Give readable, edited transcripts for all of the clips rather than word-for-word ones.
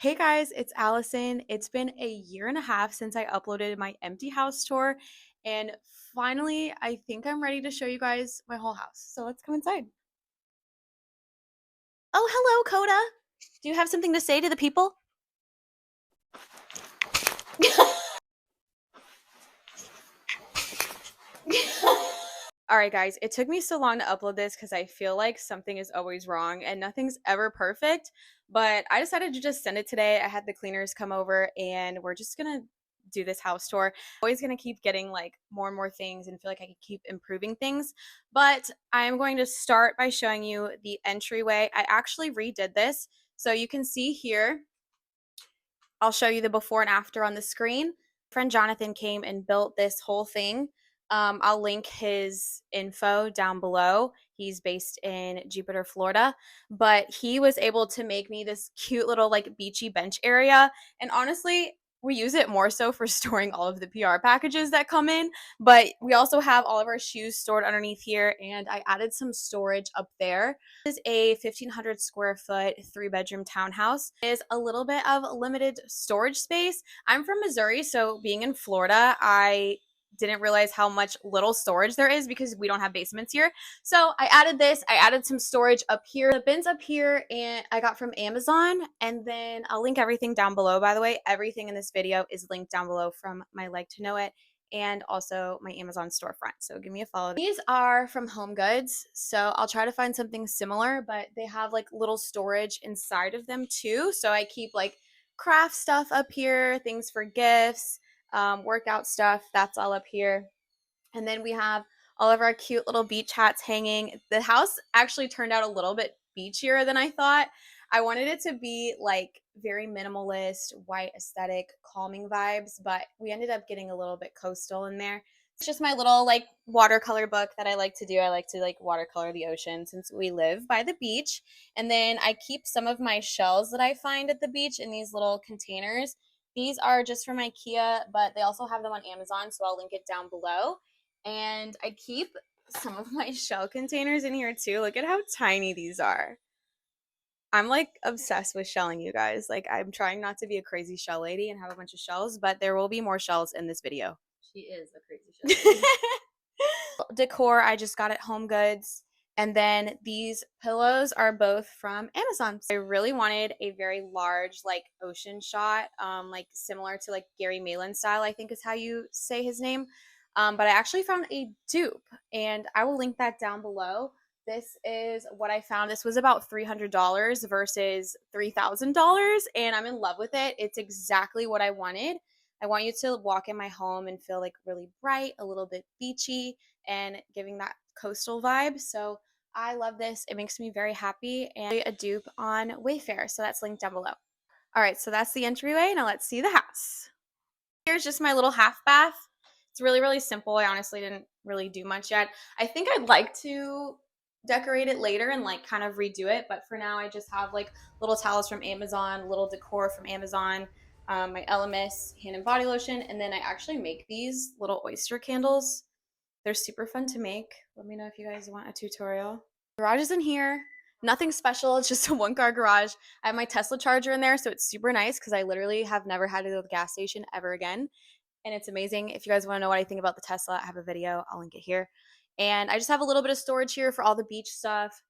Hey guys, it's Allison. It's been a year and a half since I uploaded my empty house tour, and finally, I think I'm ready to show you guys my whole house. So let's go inside. Oh, hello, Coda. Do you have something to say to the people? All right, guys, it took me so long to upload this because I feel like something is always wrong and nothing's ever perfect. But I decided to just send it today. I had the cleaners come over and we're just gonna do this house tour. Always gonna keep getting like more and more things and feel like I can keep improving things. But I'm going to start by showing you the entryway. I actually redid this. So you can see here, I'll show you the before and after on the screen. Friend Jonathan came and built this whole thing. I'll link his info down below. He's based in Jupiter, Florida, but he was able to make me this cute little like beachy bench area. And honestly, we use it more so for storing all of the PR packages that come in, but we also have all of our shoes stored underneath here, and I added some storage up there. This is a 1,500 square foot 3-bedroom townhouse. It is a little bit of limited storage space. I'm from Missouri, so being in Florida, I didn't realize how much little storage there is because we don't have basements here. So I added this. I added some storage up here. The bins up here and I got from Amazon, and then I'll link everything down below. By the way, everything in this video is linked down below from my Like to Know It and also my Amazon storefront. So give me a follow. These are from Home Goods, so I'll try to find something similar, but they have like little storage inside of them too. So I keep like craft stuff up here, things for gifts, workout stuff, that's all up here. And then we have all of our cute little beach hats hanging. The house actually turned out a little bit beachier than I thought. I wanted it to be like very minimalist, white aesthetic, calming vibes, but we ended up getting a little bit coastal in there. It's just my little like watercolor book that I like to do. I like to like watercolor the ocean since we live by the beach. And then I keep some of my shells that I find at the beach in these little containers. These are just from IKEA, but they also have them on Amazon, so I'll link it down below. And I keep some of my shell containers in here too. Look at how tiny these are. I'm like obsessed with shelling, you guys. Like, I'm trying not to be a crazy shell lady and have a bunch of shells, but there will be more shells in this video. She is a crazy shell lady. Decor, I just got at Home Goods. And then these pillows are both from Amazon. I really wanted a very large, like, ocean shot, like similar to like Gary Malin style, I think is how you say his name. But I actually found a dupe, and I will link that down below. This is what I found. This was about $300 versus $3,000, and I'm in love with it. It's exactly what I wanted. I want you to walk in my home and feel like really bright, a little bit beachy, and giving that coastal vibe. So I love this. It makes me very happy, and a dupe on Wayfair. So that's linked down below. All right, so that's the entryway. Now let's see the house. Here's just my little half bath. It's really, really simple. I honestly didn't really do much yet. I think I'd like to decorate it later and like kind of redo it, but for now I just have like little towels from Amazon, little decor from Amazon, my Elemis hand and body lotion, and then I actually make these little oyster candles. They're super fun to make. Let me know if you guys want a tutorial. Garage is in here. Nothing special. It's just a 1-car garage. I have my Tesla charger in there, so it's super nice because I literally have never had to go to the gas station ever again. And it's amazing. If you guys want to know what I think about the Tesla, I have a video. I'll link it here. And I just have a little bit of storage here for all the beach stuff,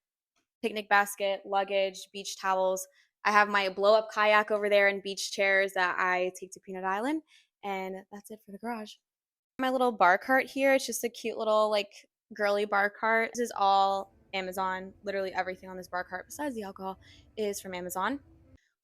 picnic basket, luggage, beach towels. I have my blow-up kayak over there and beach chairs that I take to Peanut Island. And that's it for the garage. My little bar cart here. It's just a cute little like girly bar cart. This is all Amazon. Literally everything on this bar cart besides the alcohol is from Amazon.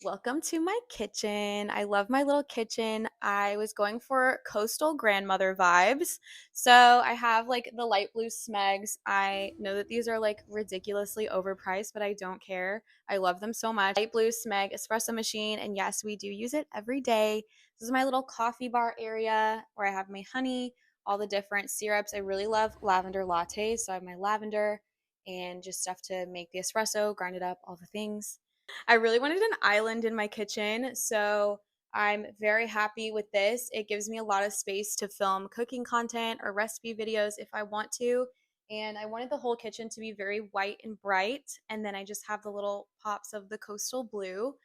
Welcome to my kitchen. I love my little kitchen. I was going for coastal grandmother vibes. So I have like the light blue Smegs. I know that these are like ridiculously overpriced, but I don't care. I love them so much. Light blue Smeg espresso machine. And yes, we do use it every day. This is my little coffee bar area where I have my honey, all the different syrups. I really love lavender lattes. So I have my lavender and just stuff to make the espresso, grind it up, all the things. I really wanted an island in my kitchen, so I'm very happy with this. It gives me a lot of space to film cooking content or recipe videos if I want to. And I wanted the whole kitchen to be very white and bright. And then I just have the little pops of the coastal blue.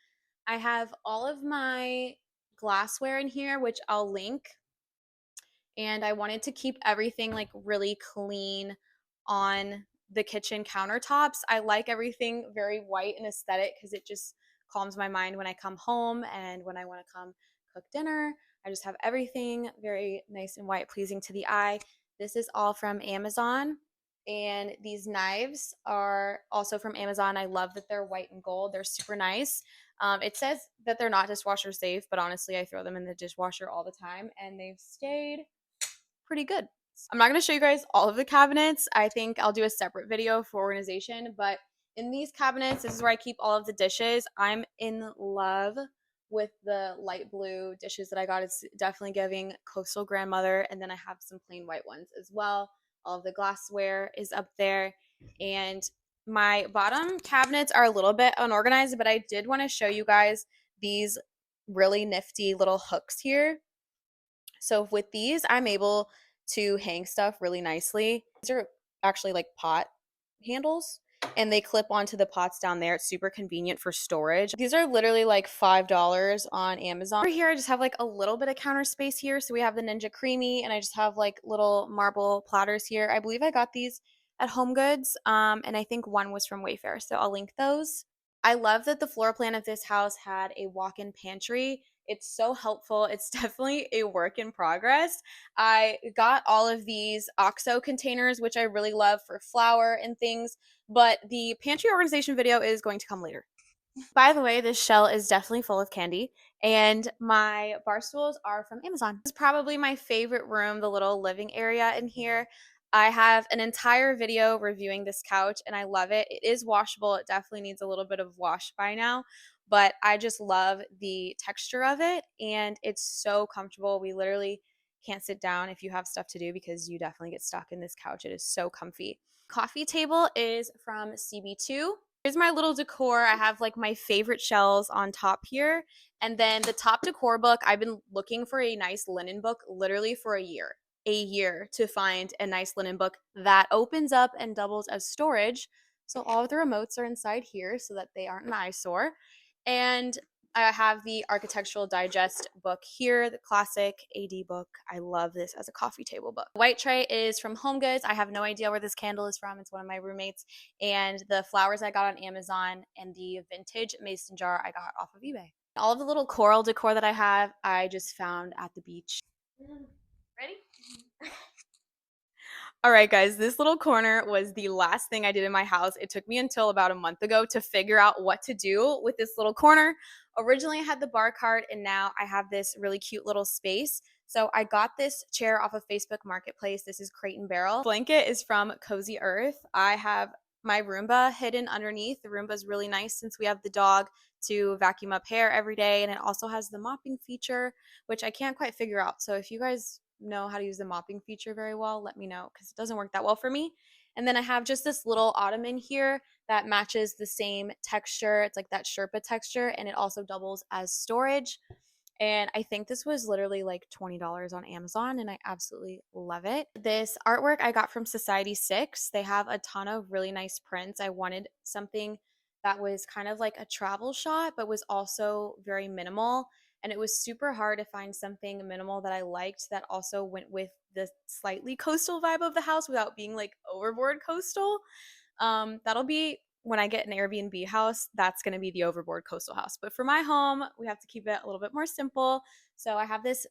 I have all of my glassware in here, which I'll link, and I wanted to keep everything like really clean on the kitchen countertops. I like everything very white and aesthetic because it just calms my mind when I come home and when I want to come cook dinner. I just have everything very nice and white, pleasing to the eye. This is all from Amazon. And these knives are also from Amazon. I love that they're white and gold. They're super nice. It says that they're not dishwasher safe, but honestly, I throw them in the dishwasher all the time and they've stayed pretty good. I'm not going to show you guys all of the cabinets. I think I'll do a separate video for organization, but in these cabinets, this is where I keep all of the dishes. I'm in love with the light blue dishes that I got. It's definitely giving coastal grandmother, and then I have some plain white ones as well. All of the glassware is up there, and my bottom cabinets are a little bit unorganized, but I did want to show you guys these really nifty little hooks here. So with these, I'm able to hang stuff really nicely. These are actually like pot handles and they clip onto the pots down there. It's super convenient for storage. These are literally like $5 on Amazon. Over here, I just have like a little bit of counter space here. So we have the Ninja Creamy and I just have like little marble platters here. I believe I got these at Home Goods, and I think one was from Wayfair. So I'll link those. I love that the floor plan of this house had a walk-in pantry. It's so helpful. It's definitely a work in progress. I got all of these OXO containers, which I really love for flour and things, but the pantry organization video is going to come later. By the way, this shell is definitely full of candy, and my bar stools are from Amazon. This is probably my favorite room, the little living area in here. I have an entire video reviewing this couch, and I love it. It is washable. It definitely needs a little bit of wash by now, but I just love the texture of it, and it's so comfortable. We literally can't sit down if you have stuff to do because you definitely get stuck in this couch. It is so comfy. Coffee table is from CB2. Here's my little decor. I have like my favorite shells on top here. And then the top decor book, I've been looking for a nice linen book literally for a year to find a nice linen book that opens up and doubles as storage. So all of the remotes are inside here so that they aren't an eyesore. And I have the Architectural Digest book here, the classic AD book. I love this as a coffee table book. White tray is from Home Goods. I have no idea where this candle is from. It's one of my roommates. And the flowers I got on Amazon and the vintage mason jar I got off of eBay. All of the little coral decor that I have, I just found at the beach. Ready? All right, guys, this little corner was the last thing I did in my house. It took me until about a month ago to figure out what to do with this little corner. Originally, I had the bar cart, and now I have this really cute little space. So I got this chair off of Facebook Marketplace. This is Crate and Barrel. Blanket is from Cozy Earth. I have my Roomba hidden underneath. The Roomba is really nice since we have the dog to vacuum up hair every day, and it also has the mopping feature, which I can't quite figure out. So if you guys know how to use the mopping feature very well, let me know because it doesn't work that well for me. And then I have just this little ottoman here that matches the same texture. It's like that Sherpa texture, and it also doubles as storage. And I think this was literally like $20 on Amazon, and I absolutely love it. This artwork I got from Society 6. They have a ton of really nice prints. I wanted something that was kind of like a travel shot, but was also very minimal. And it was super hard to find something minimal that I liked that also went with the slightly coastal vibe of the house without being like overboard coastal. That'll be when I get an Airbnb house, that's going to be the overboard coastal house. But for my home, we have to keep it a little bit more simple. So I have this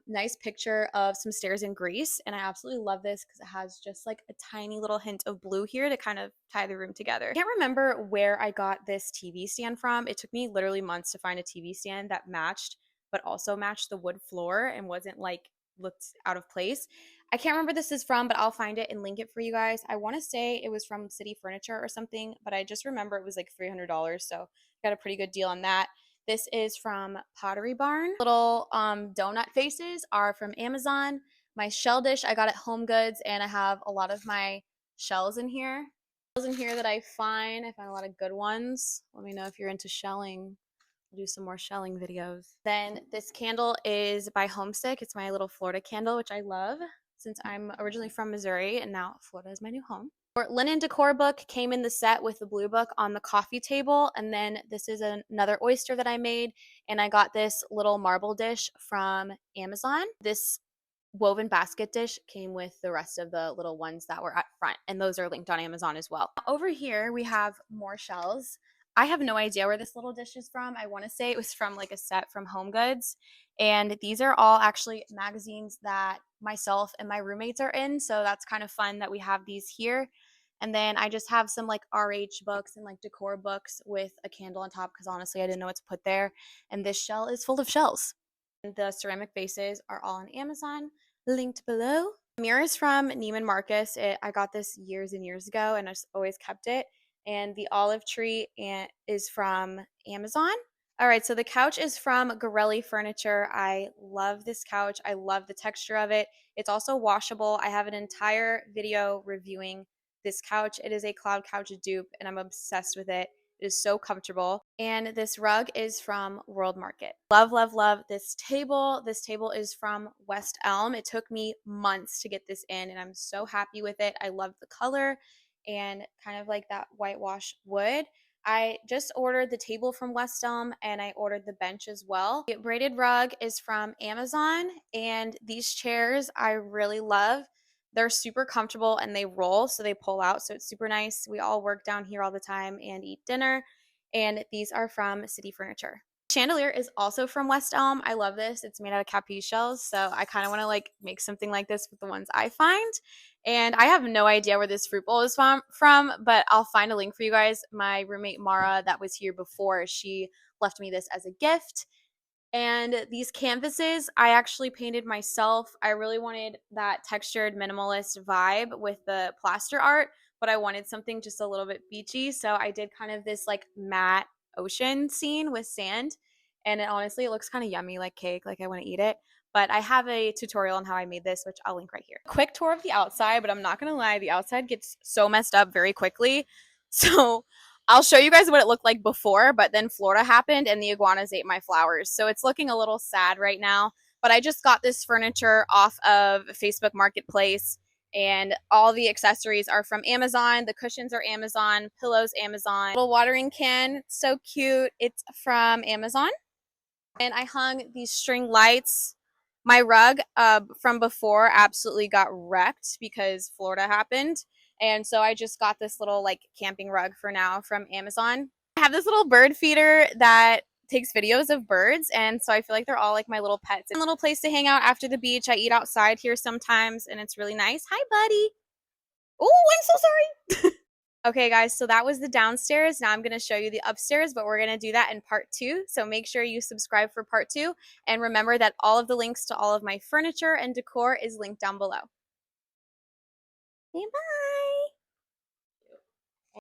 nice picture of some stairs in Greece, and I absolutely love this because it has just like a tiny little hint of blue here to kind of tie the room together. I can't remember where I got this TV stand from. It took me literally months to find a TV stand that matched, but also matched the wood floor and wasn't like looked out of place. I can't remember this is from, but I'll find it and link it for you guys. I want to say it was from City Furniture or something, but I just remember it was like $300, so got a pretty good deal on that. This is from Pottery Barn. Little donut faces are from Amazon. My shell dish I got at Home Goods, and I have a lot of my shells in here. Shells in here that I find a lot of good ones. Let me know if you're into shelling. We'll do some more shelling videos. Then this candle is by Homestick. It's my little Florida candle, which I love since I'm originally from Missouri and now Florida is my new home. Our linen decor book came in the set with the blue book on the coffee table, and then this is another oyster that I made, and I got this little marble dish from Amazon. This woven basket dish came with the rest of the little ones that were up front, and those are linked on Amazon as well. Over here we have more shells. I have no idea where this little dish is from. I want to say it was from like a set from Home Goods, and these are all actually magazines that myself and my roommates are in, so that's kind of fun that we have these here. And then I just have some like RH books and like decor books with a candle on top because honestly I didn't know what to put there. And this shell is full of shells. The ceramic vases are all on Amazon, linked below. The mirror is from Neiman Marcus. I got this years and years ago, and I just always kept it. And the olive tree is from Amazon. All right, so the couch is from Gorelli Furniture. I love this couch. I love the texture of it. It's also washable. I have an entire video reviewing this couch. It is a Cloud Couch dupe, and I'm obsessed with it. It is so comfortable. And this rug is from World Market. Love, love, love this table. This table is from West Elm. It took me months to get this in, and I'm so happy with it. I love the color and kind of like that whitewash wood. I just ordered the table from West Elm, and I ordered the bench as well. The braided rug is from Amazon, and these chairs I really love. They're super comfortable and they roll, so they pull out, so it's super nice. We all work down here all the time and eat dinner, and these are from City Furniture. Chandelier is also from West Elm. I love this. It's made out of capiz shells, so I kind of want to like make something like this with the ones I find. And I have no idea where this fruit bowl is from, but I'll find a link for you guys. My roommate Mara that was here before, she left me this as a gift. And these canvases, I actually painted myself. I really wanted that textured minimalist vibe with the plaster art, but I wanted something just a little bit beachy. So I did kind of this like matte ocean scene with sand. And honestly, it looks kind of yummy like cake. Like I want to eat it. But I have a tutorial on how I made this, which I'll link right here. Quick tour of the outside, but I'm not going to lie, the outside gets so messed up very quickly. So I'll show you guys what it looked like before, but then Florida happened and the iguanas ate my flowers. So it's looking a little sad right now. But I just got this furniture off of Facebook Marketplace, and all the accessories are from Amazon. The cushions are Amazon, pillows Amazon. Little watering can, so cute. It's from Amazon. And I hung these string lights. My rug from before absolutely got wrecked because Florida happened. And so I just got this little like camping rug for now from Amazon. I have this little bird feeder that takes videos of birds, and so I feel like they're all like my little pets. A little place to hang out after the beach. I eat outside here sometimes, and it's really nice. Hi, buddy. Oh, I'm so sorry. Okay, guys, so that was the downstairs. Now I'm going to show you the upstairs, but we're going to do that in part 2. So make sure you subscribe for part 2. And remember that all of the links to all of my furniture and decor is linked down below. Okay, bye.